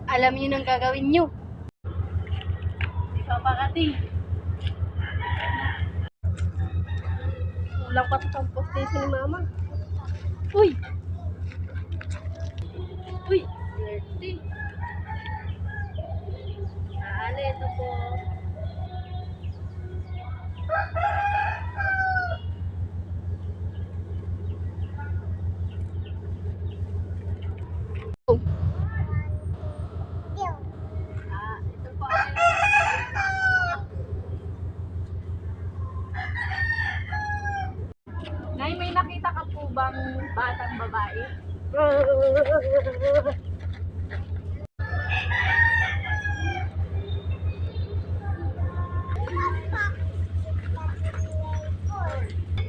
Alam niyo nang gagawin niyo. Ipapakating. Kulang pa sa postation ni Mama. Uy! Uy! Dirty. Ale, ito po. Ito po. Nay, may nakita ka po bang batang babae?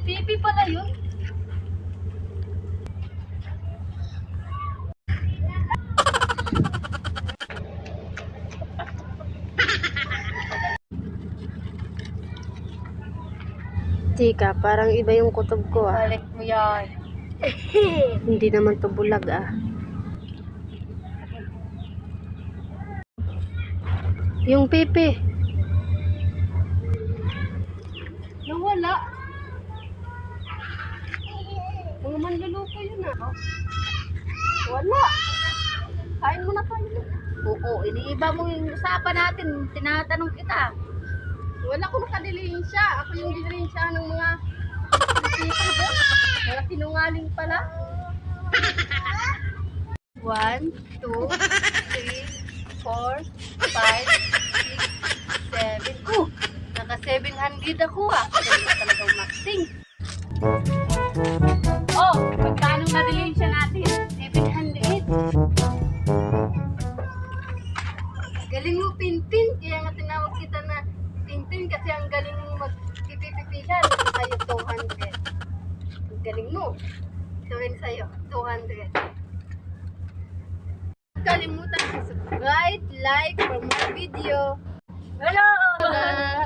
Pipi pala yun. Tika, parang iba yung kutob ko ah. Balik mo yan. Hindi naman to bulag ah. Yung pipi. Nawala. Mga manluluko yun ah. Wala. Kain mo na kayo. Oo, iniiba mo yung usapan natin. Tinatanong kita. Wala ko nakadilihensya. Ako yung dilihensya ng mga people doon. Mga sinungaling pala. 1, 2, 3, 4, 5, 6, 7. Naka 700 ako ah. Kaya talagang maxing. Oh, magkano nadilihensya natin? 700. Galing mo, Pinpin. Kaya nga tinawag kita na Pinpin kasi ang galing mo magpipipipilan. Sa'yo, 200. Ang galing mo. Ito rin sa'yo, 200. Kalimutan sa subscribe, like for more video. Hello!